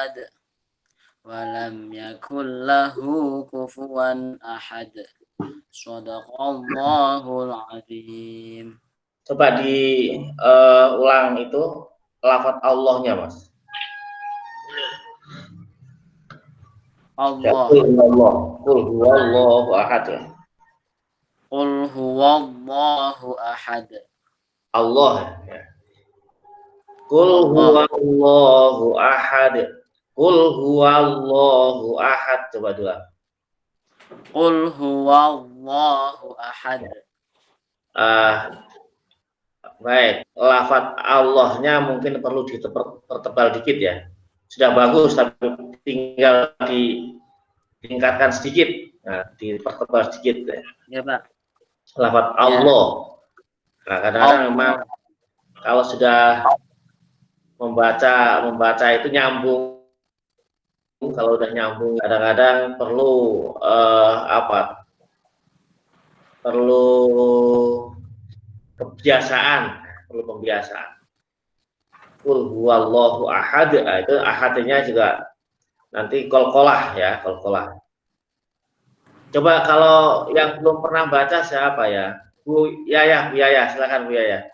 ولد ولم يكن له كفوا أحد صدق الله العظيم. Coba diulang itu lafaz Allahnya, Mas. Allah. Qul huwallahu ahad ya. Qul huwallahu ahad. Allah ya. Qul huwallahu ahad. Qul huwallahu ahad. Coba dua. Qul huwallahu ahad. Baik, lafaz Allahnya mungkin perlu dipertebal dikit ya. Sudah bagus, tapi tinggal ditingkatkan sedikit. Nah, dipertebal sedikit ya. Ya, Pak. Lafaz Allah. Nah, kadang-kadang memang kalau sudah membaca itu nyambung. Kalau udah nyambung, kadang-kadang perlu perlu pembiasaan. Qul huwallahu ahad, itu ahadnya juga nanti qalqalah ya, qalqalah. Coba kalau yang belum pernah baca siapa ya? Bu Yaya, silakan Bu Yaya.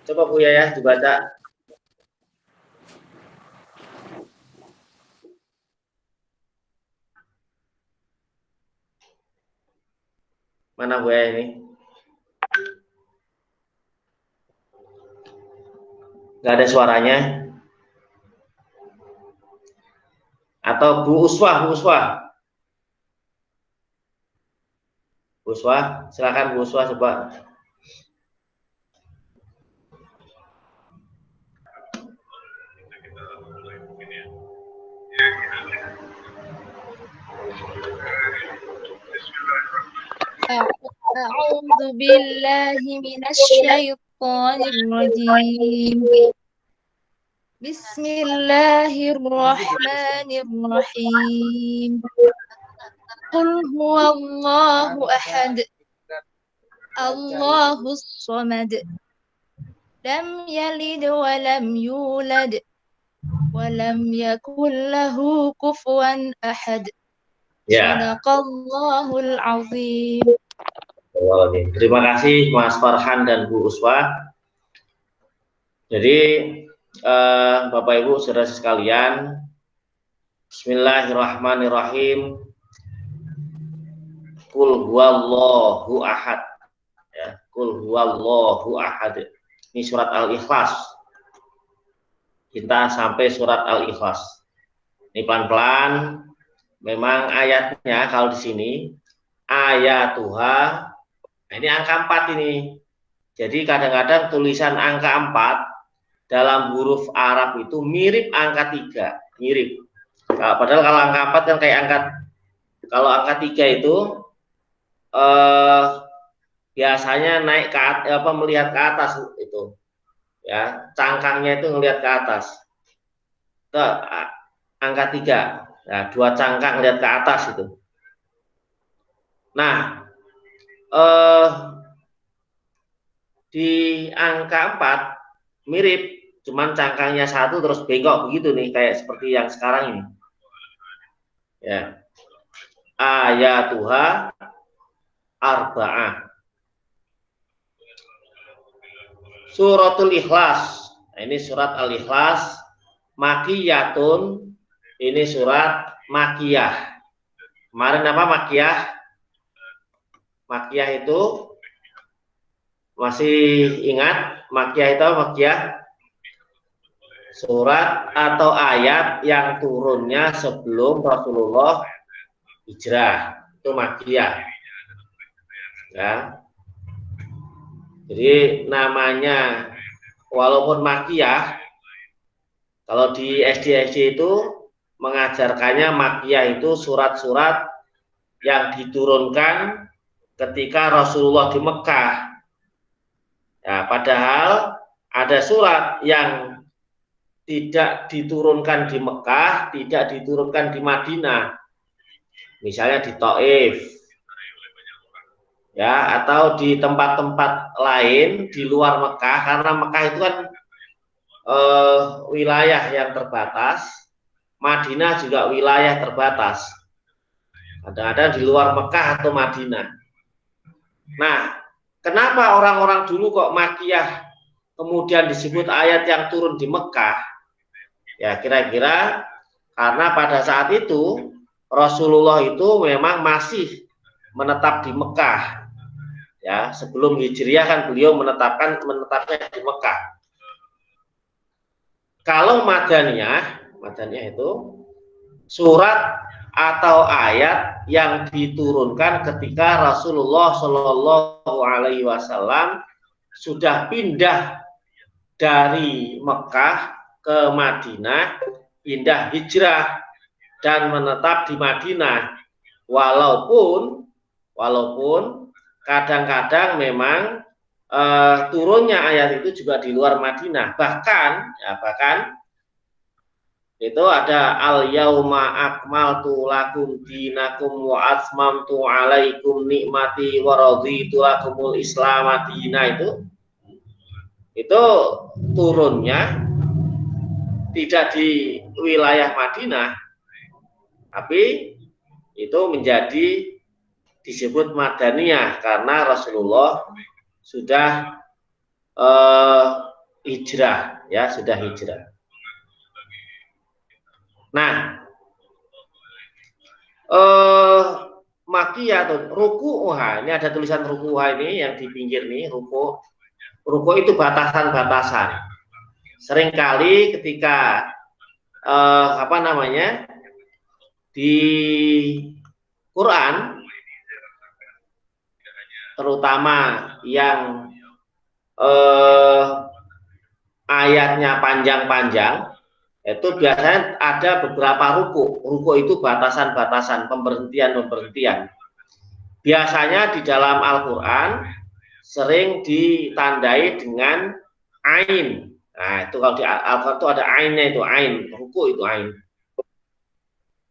Coba Bu Yaya dibaca. Mana Bu Yaya ini? Nggak ada suaranya. Atau Bu Uswah. Bu Uswah, silakan Bu Uswah coba. أعوذ بالله من الشيطان الرجيم بسم الله الرحمن الرحيم قل هو الله أحد الله الصمد لم يلد ولم يولد ولم يكن له كفوا أحد Sadaqallahul azim. Terima kasih Mas Farhan dan Bu Uswah. Jadi Bapak Ibu saudara sekalian, Bismillahirrahmanirrahim. Qul huwallahu ahad. Ya, Qul huwallahu ahad. Ini surat Al-Ikhlas. Kita sampai surat Al-Ikhlas. Ini pelan-pelan. Memang ayatnya kalau di sini ayatuha, nah ini angka 4 ini. Jadi kadang-kadang tulisan angka 4 dalam huruf Arab itu mirip angka 3, mirip. Padahal kalau angka 4 kan kayak kalau angka 3 itu biasanya naik ke melihat ke atas itu. Ya, cangkangnya itu melihat ke atas. Itu angka 3. Nah, 2 cangkang lihat ke atas itu. Nah, di angka 4 mirip, cuman cangkangnya 1 terus bengkok begitu nih, kayak seperti yang sekarang ini. Ya. Ayatuha arba'ah. Suratul Ikhlas. Nah, ini surat Al-Ikhlas Makiyatun. Ini surat Makiyah. Kemarin apa Makiyah? Makiyah itu masih ingat? Makiyah itu Makiyah? Surat atau ayat yang turunnya sebelum Rasulullah hijrah. Itu Makiyah. Ya. Jadi namanya walaupun Makiyah, kalau di SD itu mengajarkannya Makiyah itu surat-surat yang diturunkan ketika Rasulullah di Mekah. Ya, padahal ada surat yang tidak diturunkan di Mekah, tidak diturunkan di Madinah. Misalnya di Taif. Ya, atau di tempat-tempat lain di luar Mekah, karena Mekah itu kan wilayah yang terbatas, Madinah juga wilayah terbatas. Kadang-kadang di luar Mekah atau Madinah. Nah, kenapa orang-orang dulu kok Makkiyah kemudian disebut ayat yang turun di Mekah? Ya, kira-kira karena pada saat itu Rasulullah itu memang masih menetap di Mekah. Ya, sebelum Hijriah kan beliau menetapnya di Mekah. Kalau Madaniyah itu surat atau ayat yang diturunkan ketika Rasulullah Shallallahu Alaihi Wasallam sudah pindah dari Mekah ke Madinah, pindah hijrah dan menetap di Madinah. Walaupun kadang-kadang memang turunnya ayat itu juga di luar Madinah. Bahkan itu ada al yauma akmaltu lakum dinakum wa atmamtu alaikum nikmati wa raditu lakumul islam madina. Itu turunnya tidak di wilayah Madinah, tapi itu menjadi disebut Madaniyah karena Rasulullah sudah hijrah, ya, sudah hijrah. Nah, Makkiyah atau ruku'uha, ini ada tulisan ruku'uha ini yang di pinggir nih, ruku itu batasan-batasan. Seringkali ketika di Quran, terutama yang ayatnya panjang-panjang, itu biasanya ada beberapa ruku. Ruku itu batasan-batasan, pemberhentian-pemberhentian. Biasanya di dalam Al-Quran sering ditandai dengan ain. Nah, itu kalau di Al-Quran itu ada ainnya, itu ain, ruku itu ain.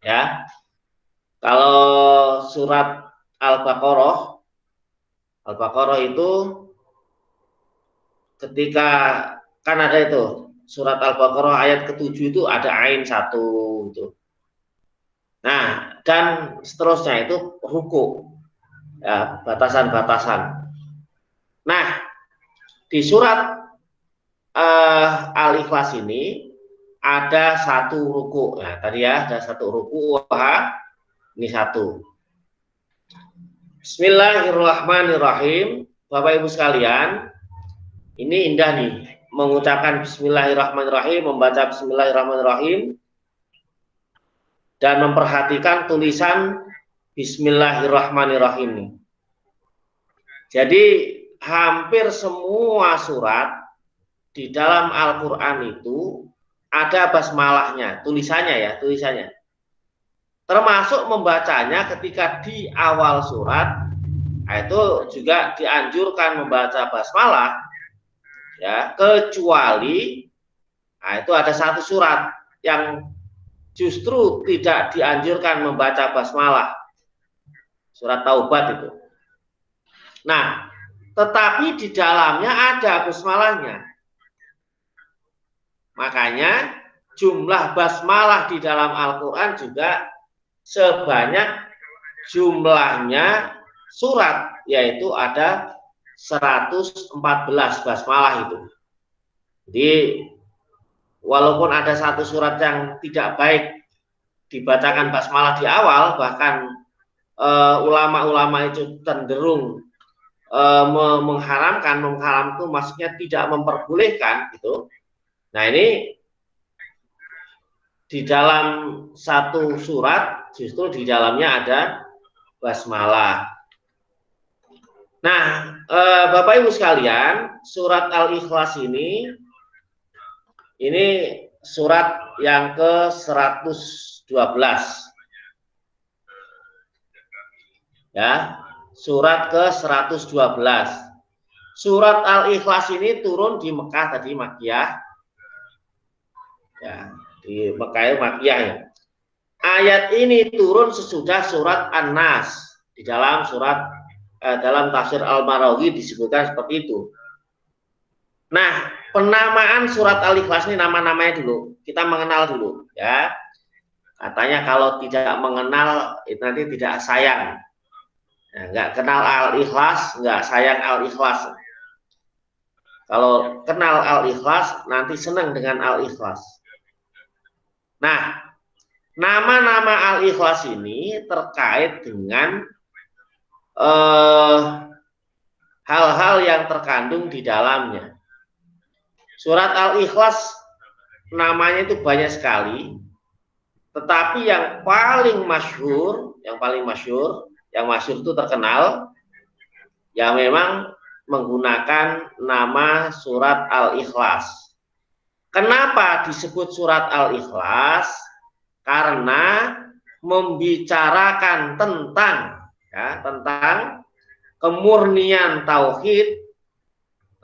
Ya. Kalau surat Al-Baqarah itu ketika kan ada itu surat Al-Baqarah ayat ke-7 itu ada ain 1 itu. Nah, dan seterusnya itu ruku. Ya, batasan-batasan. Nah, di surat Al-Ikhlas ini ada 1 ruku. Nah, tadi ya ada 1 ruku. Ini 1. Bismillahirrahmanirrahim. Bapak Ibu sekalian, ini indah nih. Mengucapkan Bismillahirrahmanirrahim, membaca Bismillahirrahmanirrahim, dan memperhatikan tulisan Bismillahirrahmanirrahim nih. Jadi hampir semua surat di dalam Al-Quran itu ada basmalahnya, tulisannya. Termasuk membacanya ketika di awal surat, itu juga dianjurkan membaca basmalah. Ya, kecuali itu ada 1 surat yang justru tidak dianjurkan membaca basmalah, surat Taubat itu. Nah, tetapi di dalamnya ada basmalahnya. Makanya jumlah basmalah di dalam Al-Quran juga sebanyak jumlahnya surat, yaitu ada 114 basmalah itu. Jadi walaupun ada 1 surat yang tidak baik dibacakan basmalah di awal, bahkan ulama-ulama itu cenderung mengharamkan itu maksudnya tidak memperbolehkan gitu. Nah, ini di dalam 1 surat justru di dalamnya ada basmalah. Nah, Bapak Ibu sekalian, surat Al-Ikhlas ini surat yang ke-112. Ya, surat ke-112. Surat Al-Ikhlas ini turun di Mekah tadi, Makkiyah. Ya, di Mekah Makkiyah ya. Ayat ini turun sesudah surat An-Nas. Di dalam dalam tafsir Al-Marawi disebutkan seperti itu. Nah, penamaan surat Al-Ikhlas ini nama-namanya dulu. Kita mengenal dulu ya. Katanya kalau tidak mengenal itu nanti tidak sayang. Nah, nggak kenal Al-Ikhlas, nggak sayang Al-Ikhlas. Kalau kenal Al-Ikhlas, nanti senang dengan Al-Ikhlas. Nah, nama-nama Al-Ikhlas ini terkait dengan hal-hal yang terkandung di dalamnya. Surat Al-Ikhlas namanya itu banyak sekali, tetapi yang paling masyhur itu terkenal, yang memang menggunakan nama surat Al-Ikhlas. Kenapa disebut surat Al-Ikhlas? Karena membicarakan tentang kemurnian tauhid,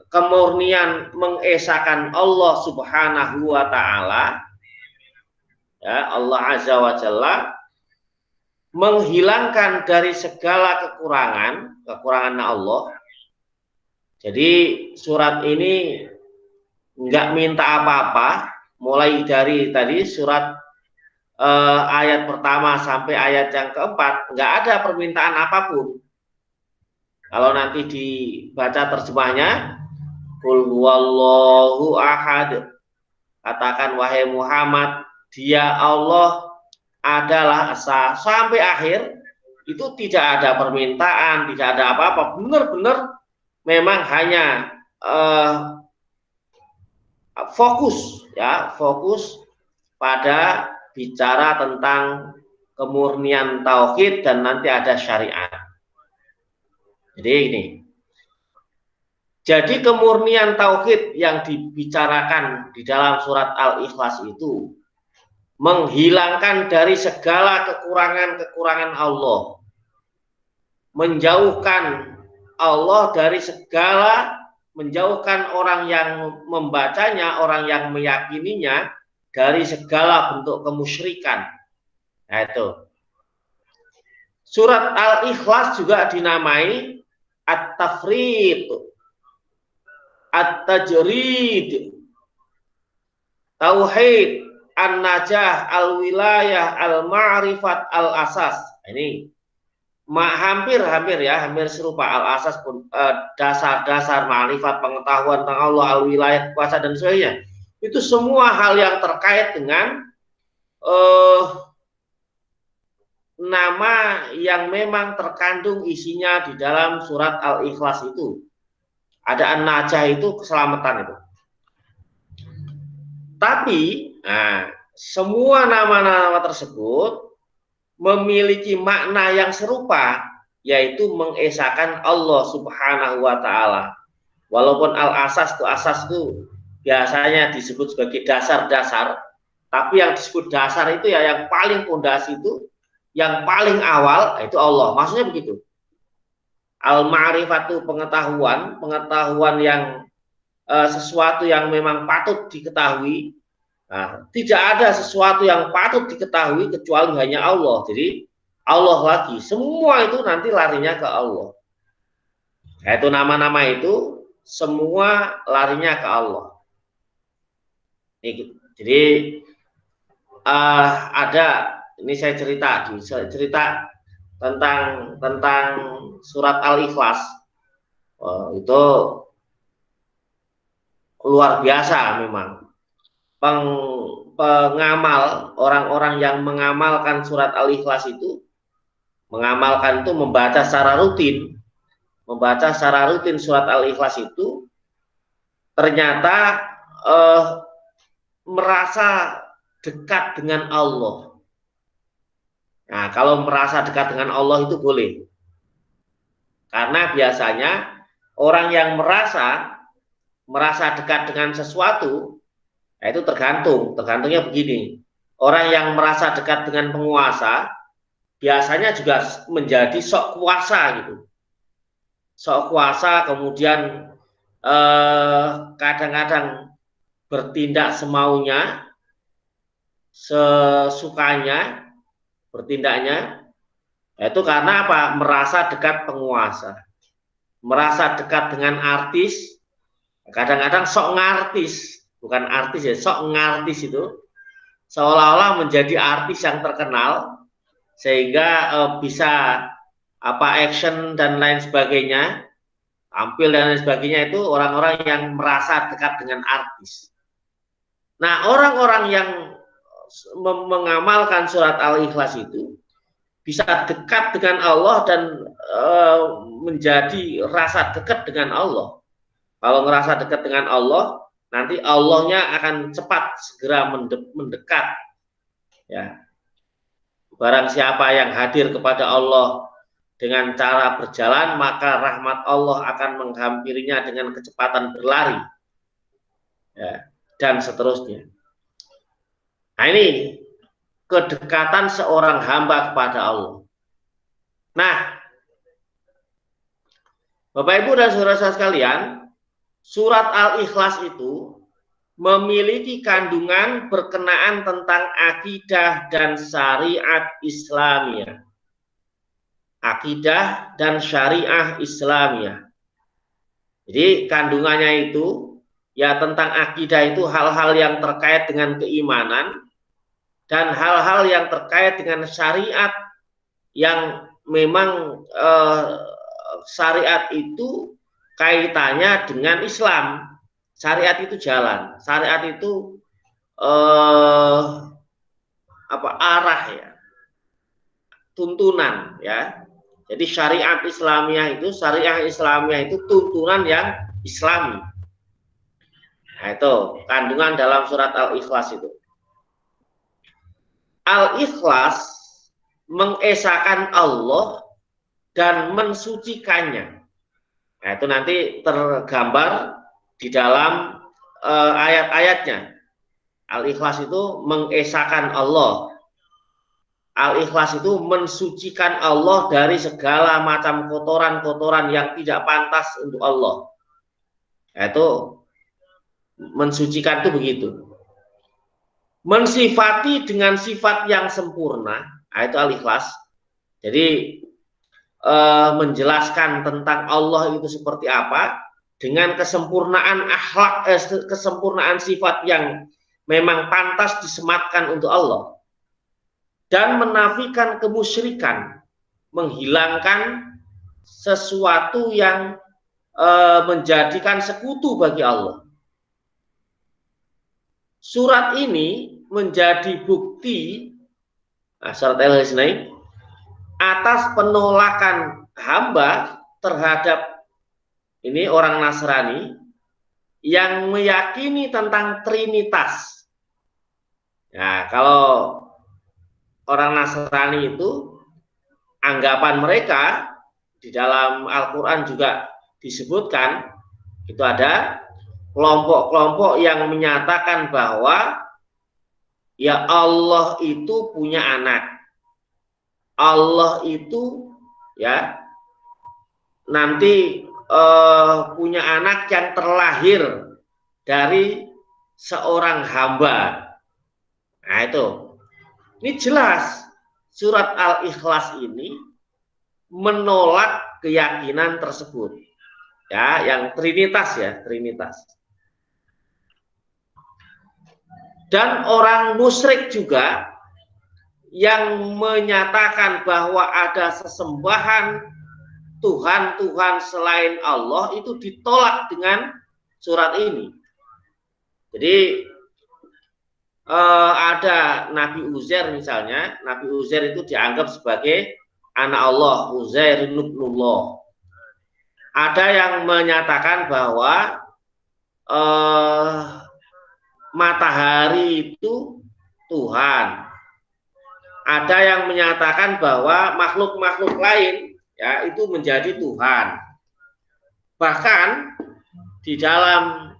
kemurnian mengesahkan Allah Subhanahu wa taala. Ya, Allah Azza wa Jalla menghilangkan dari segala kekurangan Allah. Jadi surat ini enggak minta apa-apa, mulai dari tadi surat ayat pertama sampai ayat yang keempat, enggak ada permintaan apapun. Kalau nanti dibaca terjemahnya, Qul huwallahu ahad. Katakan wahai Muhammad, dia Allah adalah esa, sampai akhir itu tidak ada permintaan, tidak ada apa-apa, benar-benar memang hanya fokus pada bicara tentang kemurnian tauhid dan nanti ada syariat. Jadi ini. Jadi kemurnian tauhid yang dibicarakan di dalam surat Al-Ikhlas itu menghilangkan dari segala kekurangan-kekurangan Allah, menjauhkan Allah dari segala, menjauhkan orang yang membacanya, orang yang meyakininya dari segala bentuk kemusyrikan. Nah itu. Surat Al-Ikhlas juga dinamai At-Tafrid, At-Tajrid, Tauhid, An-Najah, Al-Wilayah, Al-Ma'rifat, Al-Asas. Ini hampir serupa. Al-Asas pun dasar-dasar ma'rifat, pengetahuan tentang Allah, Al-Wilayah, kuasa dan sebagainya. Itu semua hal yang terkait dengan nama yang memang terkandung isinya di dalam surat Al-Ikhlas itu. Ada An-Najah itu keselamatan itu. Tapi semua nama-nama tersebut memiliki makna yang serupa, yaitu mengesahkan Allah Subhanahu wa taala. Walaupun asas itu biasanya disebut sebagai dasar-dasar, tapi yang disebut dasar itu ya yang paling pondasi itu, yang paling awal itu Allah. Maksudnya begitu. Al-ma'rifatu pengetahuan yang sesuatu yang memang patut diketahui. Nah, tidak ada sesuatu yang patut diketahui kecuali hanya Allah. Jadi Allah lagi, semua itu nanti larinya ke Allah. Itu nama-nama itu semua larinya ke Allah. Jadi ada, ini saya cerita tentang surat Al-Ikhlas. Itu luar biasa memang. Pengamal, orang-orang yang mengamalkan surat Al-Ikhlas itu, membaca secara rutin surat Al-Ikhlas itu, ternyata merasa dekat dengan Allah. Nah, kalau merasa dekat dengan Allah itu boleh. Karena biasanya orang yang merasa dekat dengan sesuatu, itu tergantungnya begini. Orang yang merasa dekat dengan penguasa biasanya juga menjadi sok kuasa gitu. Sok kuasa, kemudian kadang-kadang bertindak semaunya, sesukanya bertindaknya. Itu karena apa? Merasa dekat penguasa, merasa dekat dengan artis, Kadang-kadang sok ngartis, bukan artis ya, sok ngartis itu seolah-olah menjadi artis yang terkenal sehingga bisa apa action dan lain sebagainya, tampil dan lain sebagainya, itu orang-orang yang merasa dekat dengan artis. Nah, orang-orang yang mengamalkan surat Al-Ikhlas itu bisa dekat dengan Allah dan menjadi rasa dekat dengan Allah. Kalau ngerasa dekat dengan Allah, nanti Allahnya akan cepat segera mendekat. Ya, barang siapa yang hadir kepada Allah dengan cara berjalan, maka rahmat Allah akan menghampirinya dengan kecepatan berlari, ya, dan seterusnya. Nah, ini kedekatan seorang hamba kepada Allah. Nah, Bapak Ibu dan saudara-saudara sekalian, surat Al-Ikhlas itu memiliki kandungan berkenaan tentang akidah dan syariat Islamiyah. Akidah dan syariah Islamiyah. Jadi kandungannya itu ya tentang akidah itu hal-hal yang terkait dengan keimanan dan hal-hal yang terkait dengan syariat yang memang syariat itu kaitannya dengan Islam. Syariat itu jalan, syariat itu arah ya, tuntunan ya. Jadi syariat Islamiyah itu tuntunan yang Islami. Nah, itu kandungan dalam surat Al-Ikhlas itu. Al-Ikhlas mengesahkan Allah dan mensucikannya. Nah, itu nanti tergambar di dalam ayat-ayatnya. Al-Ikhlas itu mengesahkan Allah. Al-Ikhlas itu mensucikan Allah dari segala macam kotoran-kotoran yang tidak pantas untuk Allah. Nah, itu mensucikan itu begitu. Mensifati dengan sifat yang sempurna, nah itu Al-Ikhlas. Jadi menjelaskan tentang Allah itu seperti apa dengan kesempurnaan akhlak, kesempurnaan sifat yang memang pantas disematkan untuk Allah. Dan menafikan kemusyrikan, menghilangkan sesuatu yang menjadikan sekutu bagi Allah. Surat ini menjadi bukti, surat Al-Ikhlas ini, atas penolakan hamba terhadap ini orang Nasrani yang meyakini tentang Trinitas. Nah, kalau orang Nasrani itu anggapan mereka di dalam Al-Quran juga disebutkan, itu ada kelompok-kelompok yang menyatakan bahwa ya Allah itu punya anak, Allah itu ya nanti punya anak yang terlahir dari seorang hamba. Nah, itu ini jelas surat Al-Ikhlas ini menolak keyakinan tersebut, ya, yang Trinitas ya, Trinitas. Dan orang musyrik juga yang menyatakan bahwa ada sesembahan Tuhan-Tuhan selain Allah itu ditolak dengan surat ini. Jadi ada Nabi Uzair misalnya, Nabi Uzair itu dianggap sebagai anak Allah, Uzair ibnullah. Ada yang menyatakan bahwa matahari itu Tuhan. Ada yang menyatakan bahwa makhluk-makhluk lain ya itu menjadi Tuhan. Bahkan di dalam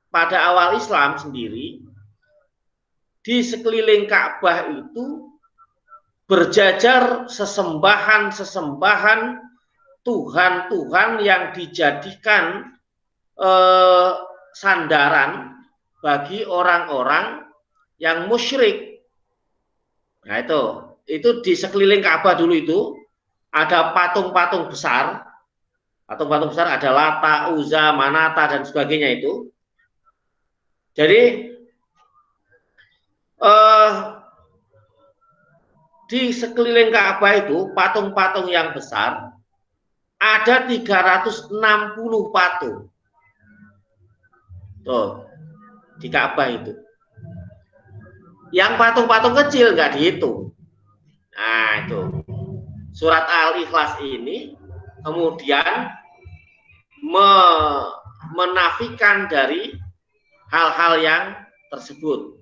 pada awal Islam sendiri, di sekeliling Ka'bah itu berjajar sesembahan-sesembahan Tuhan-Tuhan yang dijadikan sandaran bagi orang-orang yang musyrik. Nah, itu di sekeliling Ka'bah dulu itu ada patung-patung besar patung besar ada Lata, Uzza, Manata dan sebagainya itu. Jadi di sekeliling Ka'bah itu patung-patung yang besar ada 360 patung. Tuh, di Ka'bah itu. Yang patung-patung kecil nggak dihitung. Nah, itu. Surat Al-Ikhlas ini kemudian menafikan dari hal-hal yang tersebut.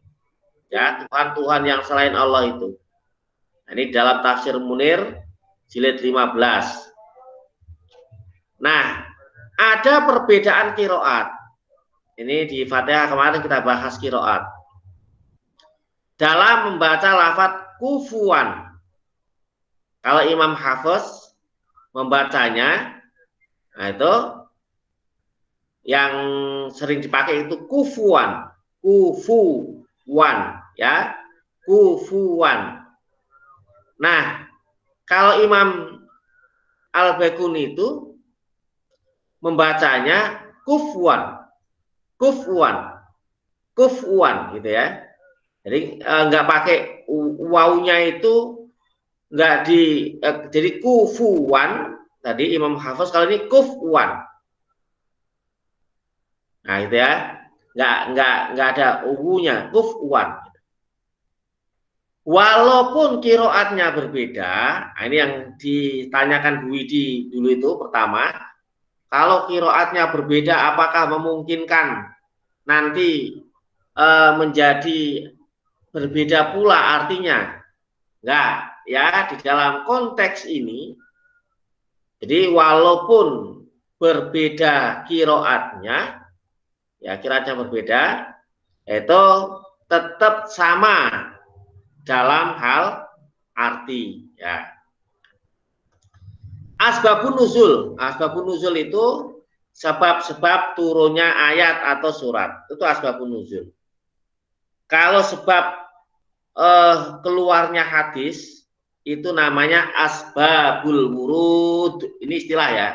Ya, Tuhan-Tuhan yang selain Allah itu. Nah, ini dalam tafsir Munir jilid 15. Nah, ada perbedaan qiraat. Ini di Fatihah kemarin kita bahas qiraat. Dalam membaca lafaz kufuwan. Kalau Imam Hafiz membacanya, nah itu yang sering dipakai itu kufuwan, ya, kufuwan. Nah, kalau Imam Al-Baiquni itu membacanya kufwan, gitu ya. Jadi nggak pakai wawunya itu nggak jadi kufuwan tadi Imam Hafiz, kalau ini kufwan. Nah, gitu ya. Nggak ada uhunya, kufwan. Walaupun kiroatnya berbeda, nah ini yang ditanyakan Bu Widi dulu itu pertama, kalau kiroatnya berbeda apakah memungkinkan nanti menjadi berbeda pula artinya? Enggak, ya, di dalam konteks ini, jadi walaupun berbeda kiroatnya, ya kiraatnya berbeda, itu tetap sama dalam hal arti, ya. Asbabun nuzul itu sebab-sebab turunnya ayat atau surat, itu asbabun nuzul. Kalau sebab keluarnya hadis itu namanya asbabul wurud. Ini istilah ya,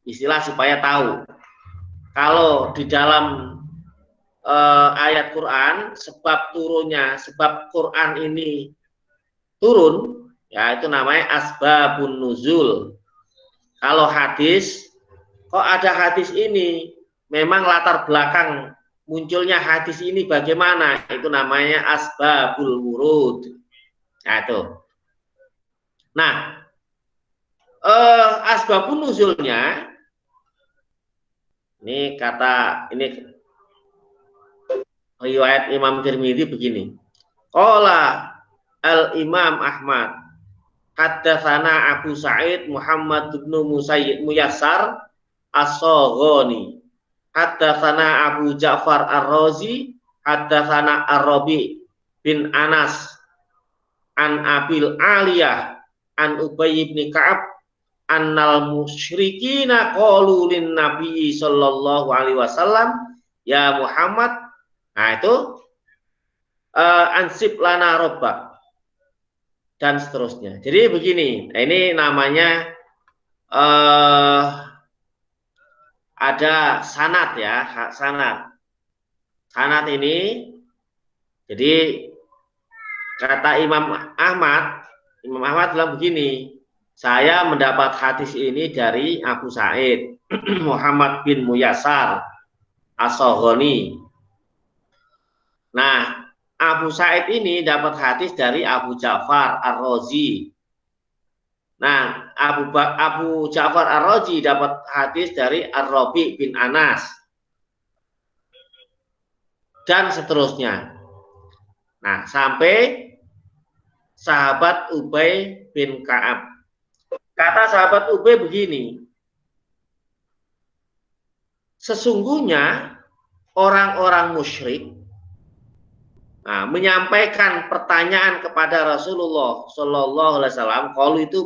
istilah supaya tahu. Kalau di dalam ayat Quran, sebab turunnya, sebab Quran ini turun, ya itu namanya asbabun nuzul. Kalau hadis, kok ada hadis ini, memang latar belakang munculnya hadis ini bagaimana, itu namanya asbabul wurud. Nah itu. Nah, asbabun nuzulnya, ini kata, ini riwayat Imam Tirmidzi begini. Qala al-Imam Ahmad, haddatsana Abu Sa'id Muhammad bin Muyassar As-Saghani, haddatsana Abu Ja'far Ar-Razi, haddatsana Ar-Rabi bin Anas an Abil Aliyah an Ubay bin Ka'ab annal musyrikina qalu lin Nabi sallallahu alaihi wasallam, ya Muhammad. Nah itu ansib lana robbak dan seterusnya. Jadi begini, nah ini namanya ada sanad ya, sanad ini. Jadi kata Imam Ahmad bilang begini, saya mendapat hadis ini dari Abu Sa'id Muhammad bin Muyassar As-Saghani. Nah, Abu Sa'id ini dapat hadis dari Abu Ja'far Ar-Razi. Nah, Abu Ja'far Ar-Razi dapat hadis dari Ar-Rabi bin Anas. Dan seterusnya. Nah, sampai sahabat Ubay bin Ka'ab. Kata sahabat Ubay begini, sesungguhnya orang-orang musyrik menyampaikan pertanyaan kepada Rasulullah Shallallahu Alaihi Wasallam. Kalau itu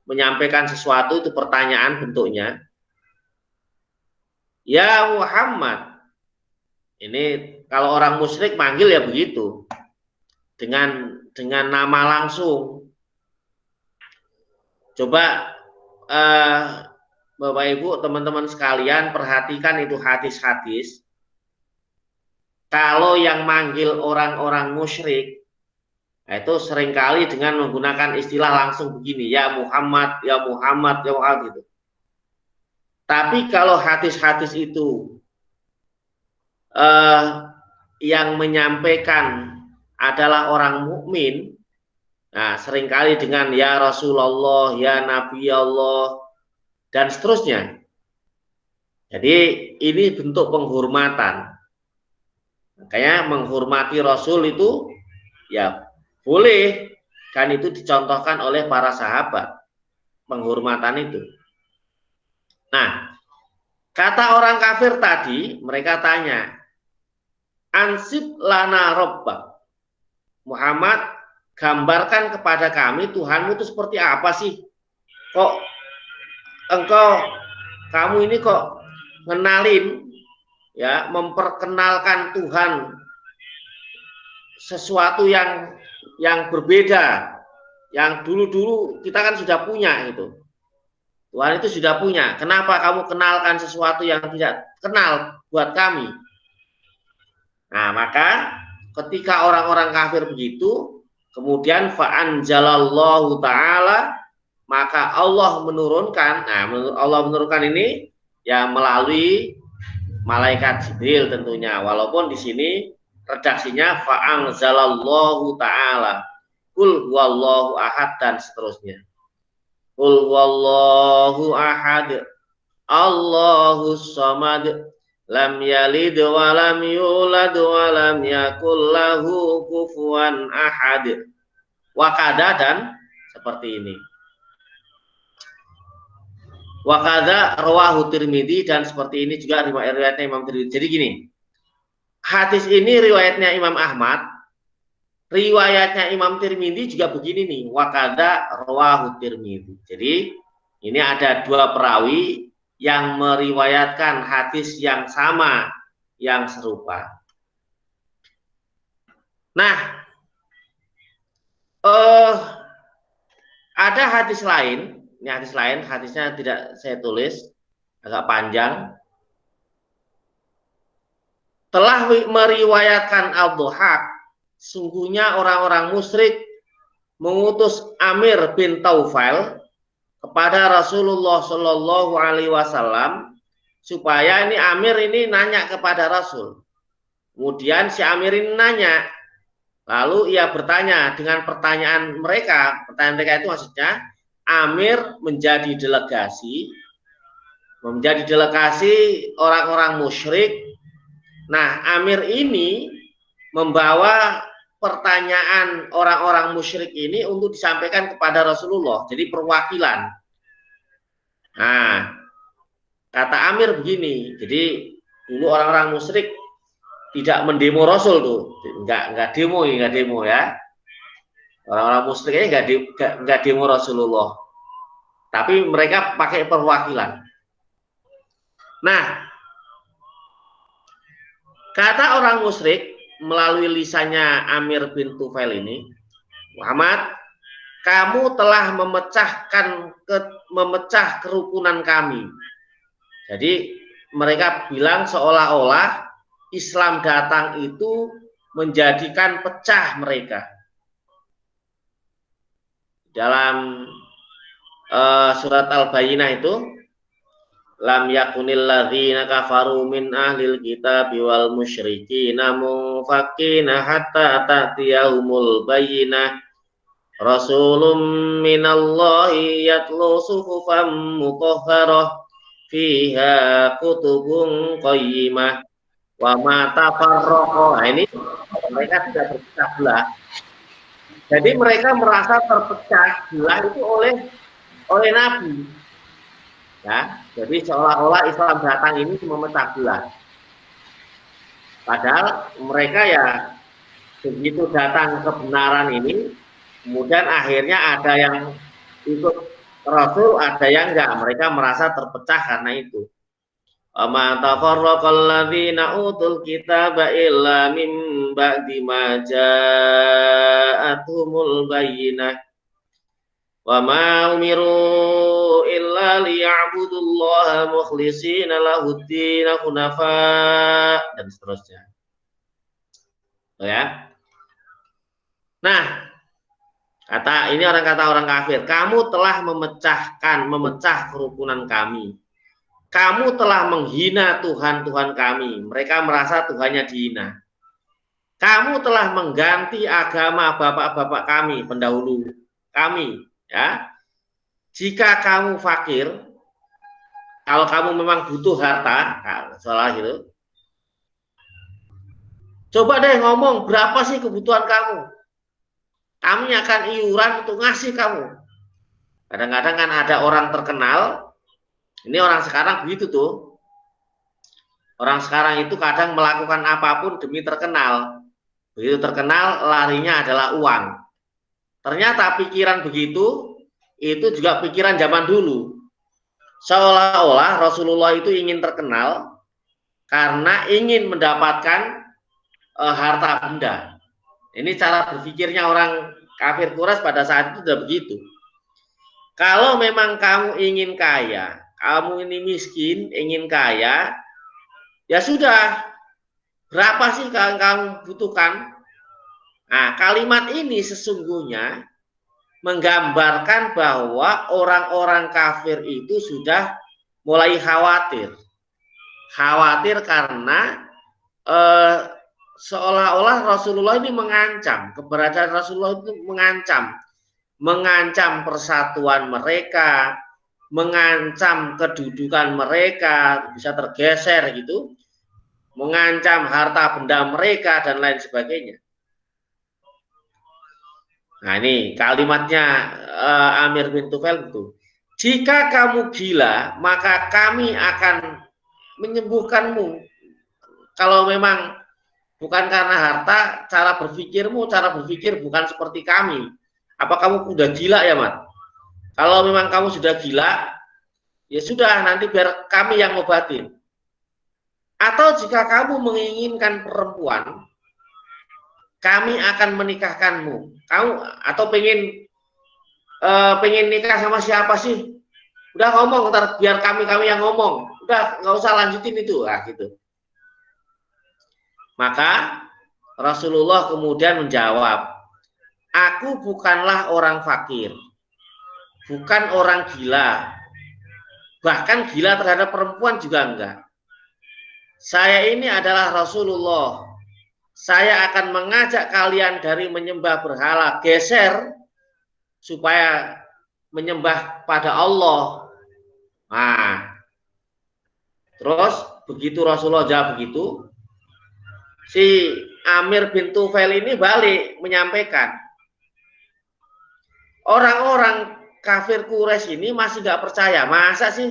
menyampaikan sesuatu, itu pertanyaan bentuknya. Ya Muhammad. Ini kalau orang musyrik manggil ya begitu, dengan nama langsung. Coba Bapak Ibu, teman-teman sekalian, perhatikan itu hadis-hadis. Kalau yang manggil orang-orang musyrik, itu seringkali dengan menggunakan istilah langsung begini, ya Muhammad, ya Muhammad, ya Muhammad gitu. Tapi kalau hadis-hadis itu yang menyampaikan adalah orang mukmin, nah seringkali dengan ya Rasulullah, ya Nabi Allah, dan seterusnya. Jadi ini bentuk penghormatan. Makanya menghormati Rasul itu ya boleh, kan itu dicontohkan oleh para sahabat, penghormatan itu. Nah, kata orang kafir tadi, mereka tanya, ansib lana robbak. Muhammad, gambarkan kepada kami Tuhanmu itu seperti apa sih? Kok kamu ini kok ngenalin, ya, memperkenalkan Tuhan sesuatu yang berbeda, yang dulu-dulu kita kan sudah punya itu. Tuhan itu sudah punya. Kenapa kamu kenalkan sesuatu yang tidak kenal buat kami? Nah, maka ketika orang-orang kafir begitu, kemudian fa'anjalallahu ta'ala, maka Allah menurunkan. Nah, Allah menurunkan ini ya melalui malaikat Jibril tentunya. Walaupun di sini redaksinya fa'anzalallahu ta'ala, qul huwallahu ahad, dan seterusnya. Qul huwallahu ahad, Allahus samad, lam yalid wa lam yulad wa lam yakul lahu kufuwan ahad. Wakada, dan seperti ini. Wakada rawahu Tirmidzi, dan seperti ini juga riwayatnya Imam Tirmidzi. Jadi gini, hadis ini riwayatnya Imam Ahmad, riwayatnya Imam Tirmidzi juga begini nih, wakada rawahu Tirmidzi. Jadi ini ada dua perawi yang meriwayatkan hadis yang sama, yang serupa. Nah, ada hadis lain. Ini hadis lain, hadisnya tidak saya tulis, agak panjang. Telah meriwayatkan Al-Dhahak, sungguhnya orang-orang musyrik mengutus Amir bin Taufail kepada Rasulullah Shallallahu Alaihi Wasallam supaya ini Amir ini nanya kepada Rasul. Kemudian si Amir ini nanya, lalu ia bertanya dengan pertanyaan mereka. Pertanyaan mereka itu maksudnya Amir menjadi delegasi orang-orang musyrik. Nah, Amir ini membawa pertanyaan orang-orang musyrik ini untuk disampaikan kepada Rasulullah. Jadi perwakilan. Nah, kata Amir begini. Jadi dulu orang-orang musyrik tidak mendemo Rasul tuh, nggak demo ya. Orang-orang musyrik ini nggak demo Rasulullah, tapi mereka pakai perwakilan. Nah, kata orang musyrik melalui lisannya Amir bin Tufail ini, Muhammad, kamu telah memecah kerukunan kami. Jadi mereka bilang seolah-olah Islam datang itu menjadikan pecah mereka. Dalam surat Al-Bayyinah itu, lam yakunil ladzina kafaru min ahlil kitab wal musyrikina munfakina hatta ta'tiyahumul bayyinah rasulun minallahi yatlu suhufan mutahharah fiha kutubun qayyimah wa ma tafarraqa. Nah, ini mereka tidak berpecah belah. Jadi mereka merasa terpecah belah itu oleh Nabi. Ya, jadi seolah-olah Islam datang ini memecah belah. Padahal mereka ya begitu datang kebenaran ini, kemudian akhirnya ada yang ikut Rasul, ada yang enggak. Mereka merasa terpecah karena itu. Ama tafarraqal ladzina utul kitaba illa mim ba'di ma ja'athumul bayyinah. Wa ma umiru illa liya'budullaha mukhlishina lahuddin hunafa, dan seterusnya. Ya. Nah, ini kata orang kafir, kamu telah memecah kerukunan kami. Kamu telah menghina Tuhan-Tuhan kami. Mereka merasa Tuhannya dihina. Kamu telah mengganti agama bapak-bapak kami, pendahulu kami. Ya, jika kamu fakir, kalau kamu memang butuh harta, salah gitu. Coba deh ngomong berapa sih kebutuhan kamu. Kami akan iuran untuk ngasih kamu. Kadang-kadang kan ada orang terkenal. Ini orang sekarang begitu tuh. Orang sekarang itu kadang melakukan apapun demi terkenal. Begitu terkenal, larinya adalah uang. Ternyata pikiran begitu, itu juga pikiran zaman dulu. Seolah-olah Rasulullah itu ingin terkenal karena ingin mendapatkan harta benda. Ini cara berpikirnya orang kafir Quraisy pada saat itu sudah begitu. Kalau memang kamu ingin kaya, kamu ini miskin, ingin kaya, ya sudah, berapa sih yang kamu butuhkan? Nah, kalimat ini sesungguhnya menggambarkan bahwa orang-orang kafir itu sudah mulai khawatir. Khawatir karena seolah-olah Rasulullah ini mengancam, keberadaan Rasulullah itu mengancam persatuan mereka, mengancam kedudukan mereka bisa tergeser gitu, mengancam harta benda mereka dan lain sebagainya. Nah, ini kalimatnya Amir bin Tufail itu. Jika kamu gila, maka kami akan menyembuhkanmu. Kalau memang bukan karena harta, cara berpikir bukan seperti kami. Apa kamu sudah gila ya, Mat? Kalau memang kamu sudah gila, ya sudah, nanti biar kami yang ngobatin. Atau jika kamu menginginkan perempuan, kami akan menikahkanmu. Kamu atau pengen nikah sama siapa sih? Udah ngomong, ntar biar kami yang ngomong. Udah, nggak usah lanjutin itu, gitu. Maka Rasulullah kemudian menjawab, aku bukanlah orang fakir, bukan orang gila, bahkan gila terhadap perempuan juga enggak. Saya ini adalah Rasulullah. Saya akan mengajak kalian dari menyembah berhala, geser supaya menyembah pada Allah. Nah, terus begitu Rasulullah jawab begitu, si Amir bin Tufail ini balik menyampaikan, orang-orang kafir Quraisy ini masih nggak percaya. Masa sih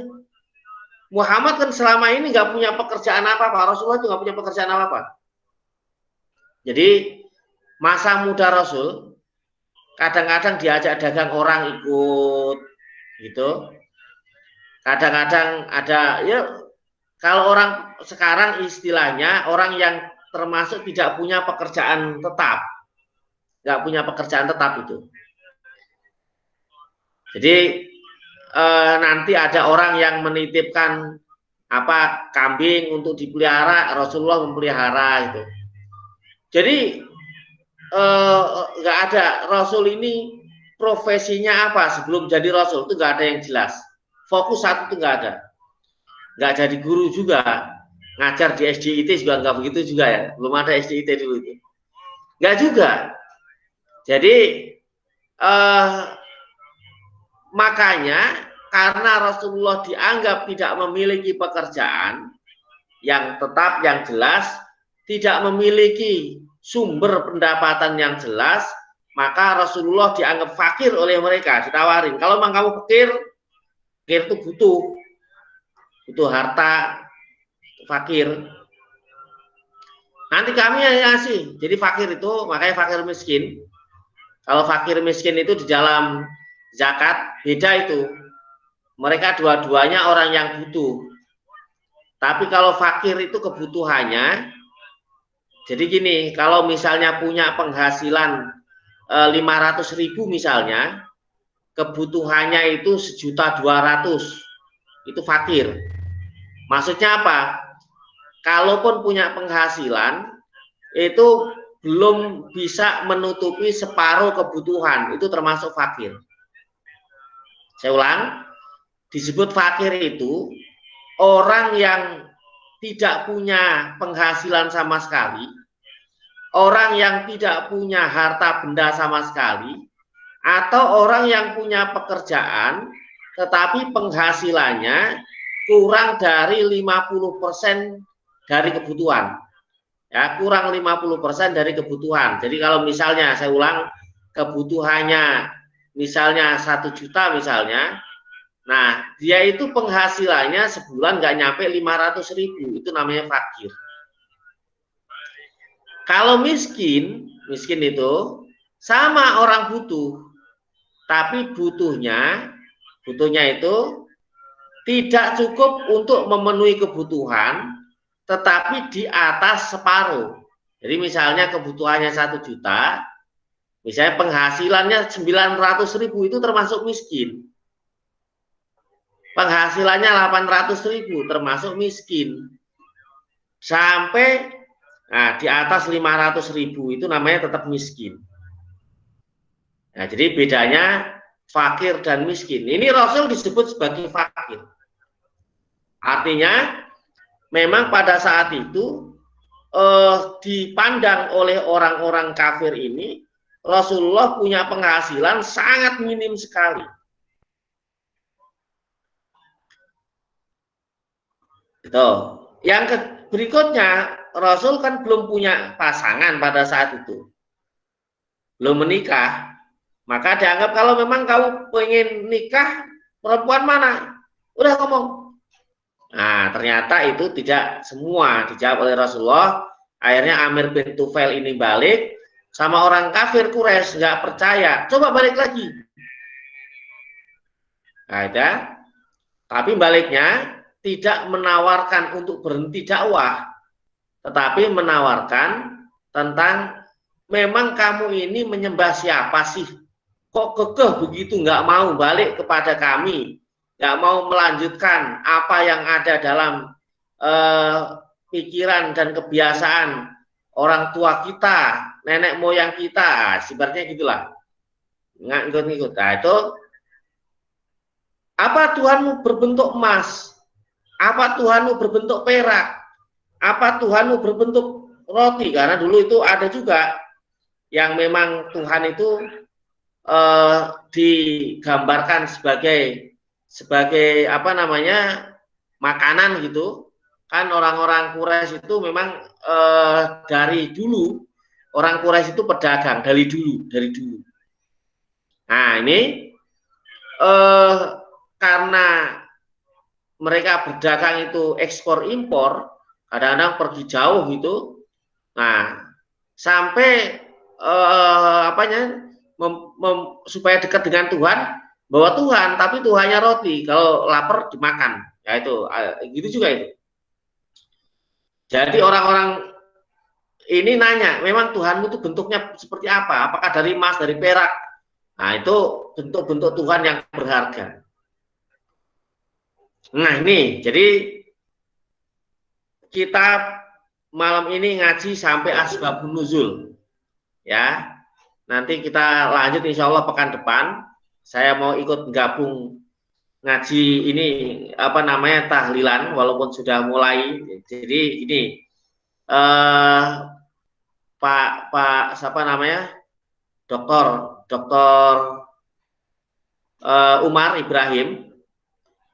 Muhammad kan selama ini nggak punya pekerjaan apa-apa, Rasulullah itu nggak punya pekerjaan apa-apa. Jadi masa muda Rasul kadang-kadang diajak dagang orang ikut gitu. Kadang-kadang ada, ya kalau orang sekarang istilahnya orang yang termasuk tidak punya pekerjaan tetap. Nggak punya pekerjaan tetap itu. Jadi nanti ada orang yang menitipkan kambing untuk dipelihara, Rasulullah memelihara itu. Jadi nggak ada Rasul ini profesinya apa sebelum jadi Rasul itu nggak ada yang jelas. Fokus satu itu nggak ada. Nggak jadi guru juga, ngajar di SDIT juga nggak begitu juga ya. Belum ada SDIT dulu itu. Nggak juga. Jadi makanya karena Rasulullah dianggap tidak memiliki pekerjaan yang tetap, yang jelas, tidak memiliki sumber pendapatan yang jelas, maka Rasulullah dianggap fakir oleh mereka, ditawarin. Kalau memang kamu fakir itu butuh harta, fakir. Nanti kami yang ngasih. Jadi fakir itu, makanya fakir miskin. Kalau fakir miskin itu di dalam zakat, beda itu. Mereka dua-duanya orang yang butuh. Tapi kalau fakir itu kebutuhannya, jadi gini, kalau misalnya punya penghasilan 500.000 misalnya, kebutuhannya itu 1.200.000, itu fakir. Maksudnya apa? Kalaupun punya penghasilan, itu belum bisa menutupi separuh kebutuhan, itu termasuk fakir. Saya ulang, disebut fakir itu orang yang tidak punya penghasilan sama sekali, orang yang tidak punya harta benda sama sekali, atau orang yang punya pekerjaan tetapi penghasilannya kurang dari 50% dari kebutuhan. Ya, kurang 50% dari kebutuhan. Jadi kalau misalnya, saya ulang, kebutuhannya misalnya 1 juta misalnya, nah dia itu penghasilannya sebulan nggak nyampe 500.000, itu namanya fakir. Kalau miskin itu sama orang butuh, tapi butuhnya itu tidak cukup untuk memenuhi kebutuhan, tetapi di atas separuh. Jadi misalnya kebutuhannya 1 juta, misalnya penghasilannya 900.000, itu termasuk miskin. Penghasilannya 800.000 termasuk miskin. Sampai di atas 500.000 itu namanya tetap miskin. Nah, jadi bedanya fakir dan miskin. Ini Rasul disebut sebagai fakir. Artinya memang pada saat itu dipandang oleh orang-orang kafir ini, Rasulullah punya penghasilan sangat minim sekali. Gitu. Yang berikutnya, Rasul kan belum punya pasangan pada saat itu, belum menikah. Maka dianggap kalau memang kamu pengen nikah, perempuan mana? Udah ngomong. Nah, ternyata itu tidak semua dijawab oleh Rasulullah. Akhirnya Amir bin Tufail ini balik sama orang kafir Quraisy, nggak percaya. Coba balik lagi. Nah, ya. Tapi baliknya tidak menawarkan untuk berhenti dakwah, tetapi menawarkan tentang memang kamu ini menyembah siapa sih? Kok kekeh begitu nggak mau balik kepada kami, nggak mau melanjutkan apa yang ada dalam pikiran dan kebiasaan orang tua kita, nenek moyang kita, sebenarnya gitulah, nggak ngikut-ngikut. Nah, itu apa Tuhanmu berbentuk emas, apa Tuhanmu berbentuk perak, apa Tuhanmu berbentuk roti, karena dulu itu ada juga yang memang Tuhan itu digambarkan sebagai apa namanya, makanan gitu kan. Orang-orang Quraisy itu memang dari dulu, orang Quraisy itu pedagang dari dulu. Nah ini karena mereka berdagang itu ekspor impor, kadang-kadang pergi jauh gitu. Nah sampai supaya dekat dengan Tuhan, bawa Tuhan, tapi Tuhannya roti, kalau lapar dimakan. Ya itu, gitu juga itu. Jadi orang-orang ini nanya, memang Tuhanmu itu bentuknya seperti apa? Apakah dari emas, dari perak? Nah itu bentuk-bentuk Tuhan yang berharga. Nah ini, jadi kita malam ini ngaji sampai asbabun nuzul. Ya, nanti kita lanjut insya Allah pekan depan. Saya mau ikut gabung ngaji ini, apa namanya, tahlilan, walaupun sudah mulai. Jadi ini Pak siapa namanya, Doktor Umar Ibrahim,